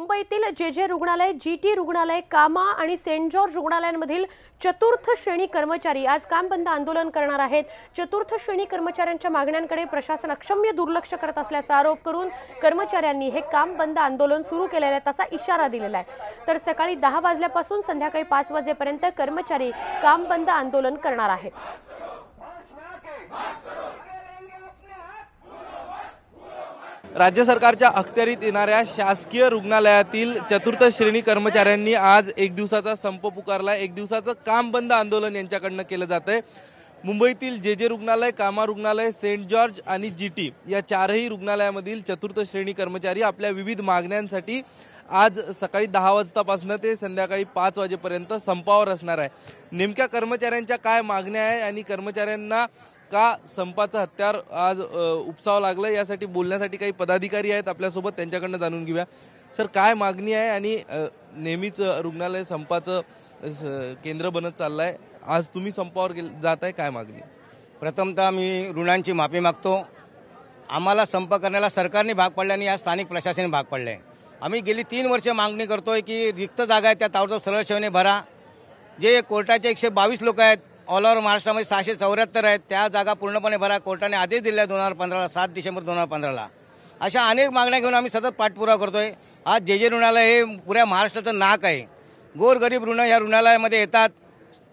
मुंबईतील जे रुग्णालय, जीटी रुग्णालय, कामा आणि सेंट जॉर्ज रुग्णालयांमधील चतुर्थ श्रेणी कर्मचारी आज काम बंद आंदोलन करणार आहेत। चतुर्थ श्रेणी कर्मचाऱ्यांच्या मागण्यांकडे प्रशासन अक्षम्य दुर्लक्ष करत असल्याचा आरोप करून कर्मचाऱ्यांनी हे काम बंद आंदोलन सुरू केलेले आहे, तसा इशारा दिलेला आहे। तर सकाळी 10 वाजल्यापासून संध्याकाळी 5 वाजेपर्यंत कर्मचारी काम बंद आंदोलन करणार आहेत। राज्य सरकारच्या अखत्यारीत येणाऱ्या शासकीय रुग्णालयातील चतुर्थ श्रेणी कर्मचाऱ्यांनी आज एक दिवसाचा संप पुकारला। एक दिवसाचं काम बंद आंदोलन यांच्याकडनं केलं जातंय। मुंबईतील जे रुग्णालय, कामा रुग्णालय, सेंट जॉर्ज आणि जीटी या चारही रुग्णालयामधील चतुर्थ श्रेणी कर्मचारी आपल्या विविध मागण्यांसाठी आज सकाळी 10 वाजतापासून ते संध्याकाळी 5 वाजेपर्यंत संपावर असणार आहे। नेमक्या कर्मचाऱ्यांच्या काय मागण्या आहे आणि कर्मचाऱ्यांना का संपाचं हत्यार आज उपसावं लागलं यासाठी बोलण्यासाठी काही पदाधिकारी आहेत आपल्यासोबत, त्यांच्याकडनं जाणून घेऊया। सर, काय मागणी आहे आणि नेहमीच रुग्णालय संपाचं केंद्र बनत चाललंय, आज तुम्ही संपावर जात आहे, काय मागणी? प्रथमतः मी ऋणांची माफी मागतो। आम्हाला संप करण्याला सरकारने भाग पडल्याने या स्थानिक प्रशासनाने भाग पडले। आम्ही गेली 3 वर्ष मागणी करतोय की रिक्त जागा आहेत त्या ताबडतोब सरळ सेवेने भरा। जे कोर्टाचे 122 लोक आहेत, ऑल ओव्हर महाराष्ट्रामध्ये 674 आहेत, त्या जागा पूर्णपणे भरा। कोर्टाने आदेश दिला 2015ला, 7 डिसेंबर 2015ला। अशा अनेक मागण्या घेऊन आम्ही सतत पाठपुरावा करतोय। आज जे रुग्णालय हे पुऱ्या महाराष्ट्राचं नाक आहे। गोरगरीब रुग्ण या रुग्णालयामध्ये येतात,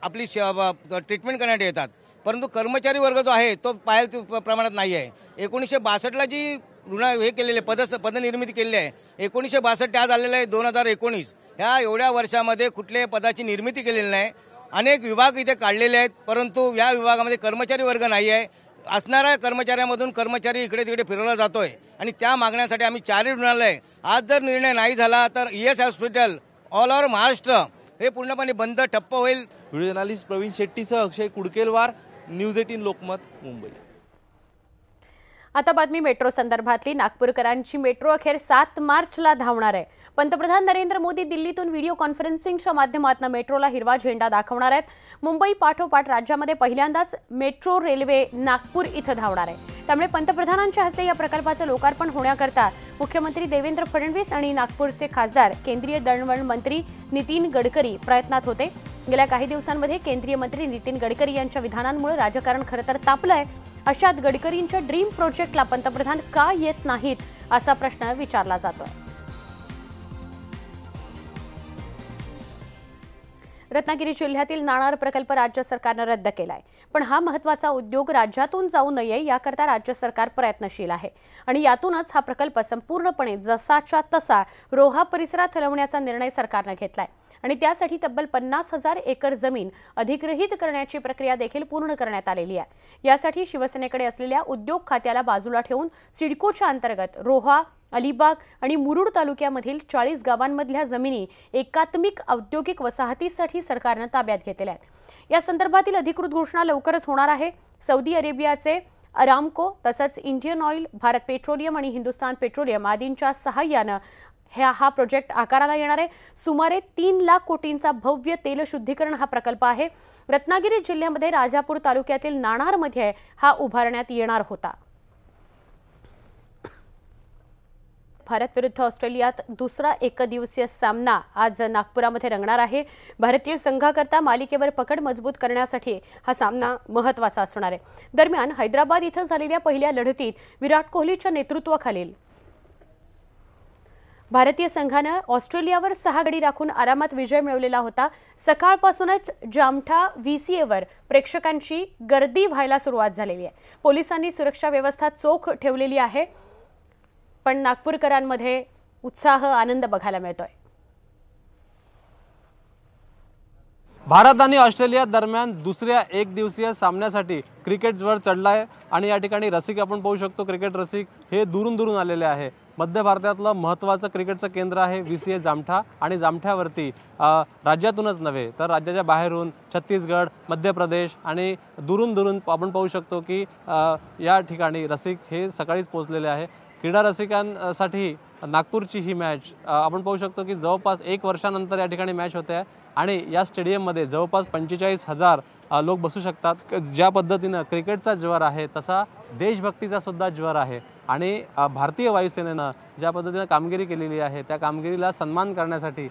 आपली ट्रीटमेंट करण्यासाठी येतात, परंतु कर्मचारी वर्ग जो आहे तो पाहिजे प्रमाणात नाही आहे। 1962ला जी हे केलेले पदनिर्मिती केलेली आहे, 1962 आज आलेलं आहे 2019। ह्या एवढ्या वर्षामध्ये कुठल्याही पदाची निर्मिती केलेली नाही। अनेक विभाग इथे काढलेले आहेत, परंतु या विभागामध्ये कर्मचारी वर्ग नाही आहे। असणाऱ्या कर्मचाऱ्यांमधून कर्मचारी इकडे तिकडे फिरवला जातोय आणि त्या मागण्यासाठी आम्ही 4 रुग्णालय, आज जर निर्णय नाही झाला तर ES hospital all over Maharashtra हे पूर्णपणे बंद, ठप्प होईल। व्हिडिओ जर्नलिस्ट प्रवीण शेट्टीसह अक्षय कुडकेलवार, न्यूज 18 लोकमत, मुंबई। आता बातमी मेट्रो संदर्भातली। नागपूरकरांची मेट्रो अखेर 7 मार्चला धावणार आहे। पंतप्रधान नरेंद्र मोदी दिल्लीतून व्हिडिओ कॉन्फरन्सिंगच्या माध्यमातून मेट्रोला हिरवा झेंडा दाखवणार आहेत। मुंबई पाठोपाठ राज्यामध्ये पहिल्यांदाच मेट्रो रेल्वे नागपूर इथं धावणार आहे। त्यामुळे पंतप्रधानांच्या हस्ते या प्रकल्पाचं लोकार्पण होण्याकरता मुख्यमंत्री देवेंद्र फडणवीस आणि नागपूरचे खासदार केंद्रीय दळणवळण मंत्री नितीन गडकरी प्रयत्नात होते। गेल्या काही दिवसांमध्ये केंद्रीय मंत्री नितीन गडकरी यांच्या विधानांमुळे राजकारण खरं तर तापलंय। अशात गडकरींच्या ड्रीम प्रोजेक्टला पंतप्रधान का येत नाहीत असा प्रश्न विचारला जातोय। रत्नागिरी जिल्ह्यातील नाणार प्रकल्प राज्य सरकारने रद्द केलाय, पण हा महत्त्वाचा उद्योग राज्यातून जाऊ नये याकरता राज्य सरकार प्रयत्नशील आहे आणि यातूनच हा प्रकल्प संपूर्णपणे जसाच्या तसा रोहा परिसरात हलवण्याचा निर्णय सरकारने घेतलाय आणि त्यासाठी तब्बल 50,000 एकर जमीन अधिग्रहित करण्याची प्रक्रिया देखील पूर्ण करण्यात आलेली आहे। यासाठी शिवसेनेकडे असलेल्या उद्योग खात्याला बाजूला ठेवून सिडकोच्या अंतर्गत रोहा, अलिबाग आणि मुरुड तालुक्यामधील 40 गावांमधल्या जमिनी एकात्मिक औद्योगिक वसाहतीसाठी सरकारने ताब्यात घेतलेल्या आहेत। या संदर्भातील अधिकृत घोषणा लवकरच होणार आहे। सौदी अरेबियाचे अरामको तसंच इंडियन ऑइल, भारत पेट्रोलियम आणि हिंदुस्तान पेट्रोलियम आदींच्या सहाय्याने हा प्रोजेक्ट आकाराला येणार आहे। सुमारे 3 लाख कोटींचा भव्य तेल शुद्धीकरण हा प्रकल्प आहे। रत्नागिरी जिल्ह्यामध्ये राजापूर तालुक्यातील नाणारमध्ये हा उभारण्यात येणार होता। भारत विरुद्ध ऑस्ट्रेलियात दुसरा एकदिवसीय सामना आज नागपुरामध्ये रंगणार आहे। भारतीय संघाकरता मालिकेवर पकड मजबूत करण्यासाठी हा सामना महत्त्वाचा असणार आहे। दरम्यान हैदराबाद इथं झालेल्या पहिल्या लढतीत विराट कोहलीच्या नेतृत्वाखालील भारतीय संघाने ऑस्ट्रेलियावर 6 गडी राखून आरामात विजय मिळवलेला होता। सकाळपासूनच जामठा VCAवर प्रेक्षकांची गर्दी व्हायला सुरुवात झालेली आहे। पोलिसांनी सुरक्षा व्यवस्था चोख ठेवलेली आहे, पण नागपूरकरांमध्ये उत्साह, आनंद बघायला मिळतोय। भारत आणि ऑस्ट्रेलिया दरम्यान दुसऱ्या एकदिवसीय सामन्यासाठी क्रिकेटवर चढलाय आणि या ठिकाणी रसिक आपण पाहू शकतो। क्रिकेट रसिक हे दुरून दुरून आलेले आहे। मध्य भारतातलं महत्त्वाचं क्रिकेटचं केंद्र आहे VCA जामठा आणि जामठ्यावरती राज्यातूनच नव्हे तर राज्याच्या बाहेरून छत्तीसगड, मध्य प्रदेश आणि दुरून दुरून आपण पाहू शकतो की या ठिकाणी रसिक हे सकाळीच पोहोचलेले आहे। क्रीडा रसिकांसाठी नागपूरची ही मॅच आपण पाहू शकतो की जवळपास 1 वर्षानंतर या ठिकाणी मॅच होते आहे आणि या स्टेडियममध्ये जवळपास 45,000 लोक बसू शकतात। ज्या पद्धतीनं क्रिकेटचा ज्वर आहे तसा देशभक्तीचा सुद्धा ज्वर आहे आणि भारतीय वायुसेनेनं ज्या पद्धतीनं कामगिरी केलेली आहे त्या कामगिरीला सन्मान करण्यासाठी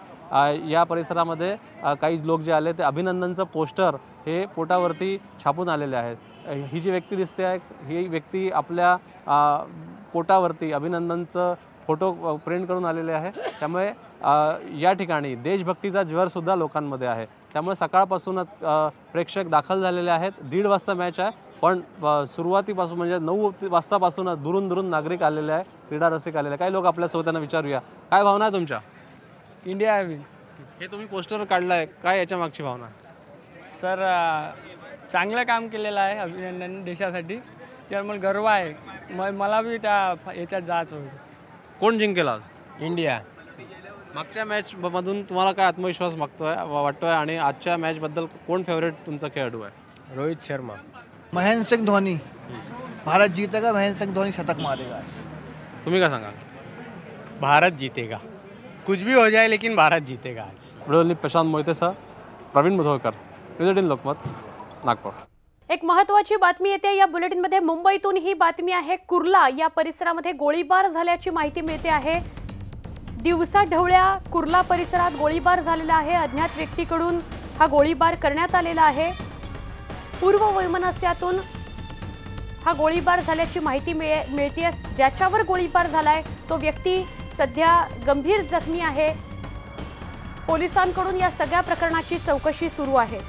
या परिसरामध्ये काही लोक जे आले ते अभिनंदनचं पोस्टर हे पोटावरती छापून आलेले आहेत। ही जी व्यक्ती दिसते आहे ही व्यक्ती आपल्या पोटावरती अभिनंदनचं फोटो प्रिंट करून आलेले आहे। त्यामुळे या ठिकाणी देशभक्तीचा ज्वरसुद्धा लोकांमध्ये आहे। त्यामुळे सकाळपासूनच प्रेक्षक दाखल झालेले आहेत। 1:30 वाजता मॅच आहे पण सुरुवातीपासून म्हणजे 9 वाजतापासूनच दुरून दुरून नागरिक आलेले आहे, क्रीडा रसिक आलेले आहे। काही लोक आपल्यासोबत त्यांना विचारूया, काय भावना आहे तुमच्या? India win. हे तुम्ही पोस्टर काढलं आहे, काय याच्या मागची भावना? सर चांगलं काम केलेलं आहे, अभिनंदन देशासाठी, त्यामुळे गर्व आहे। मला बी त्या याच्यात जायचं होतं। कोण जिंकेल आज? इंडिया। मागच्या मॅच मधून तुम्हाला काय आत्मविश्वास वाटतोय आणि आजच्या मॅच बद्दल कोण फेवरेट तुमचा खेळाडू आहे? रोहित शर्मा। महेंद्र सिंह धोनी। भारत जीतेगा, महेंद्र सिंह धोनी शतक मारेगा। तुम्ही काय सांगाल? भारत जीतेगा, कुछ भी हो जाए लेकिन भारत जीतेगा आज। व्हिडिओ प्रशांत मोहितेसह प्रवीण मुधोळकर, विजिटिंग लोकमत, नागपूर। एक महत्त्वाची बातमी येते या बुलेटिनमध्ये। मुंबईतून ही बातमी आहे। कुर्ला या परिसरामध्ये गोळीबार झाल्याची माहिती मिळते आहे। दिवसा ढवळ्या कुर्ला परिसरात गोळीबार झालेला आहे। अज्ञात व्यक्तीकडून हा गोळीबार करण्यात आलेला आहे। पूर्व वैमनस्यातून हा गोळीबार झाल्याची माहिती मिळते। ज्याच्यावर गोळीबार झालाय तो व्यक्ती सध्या गंभीर जखमी आहे। पोलिसांकडून या सगळ्या प्रकरणाची चौकशी सुरू आहे।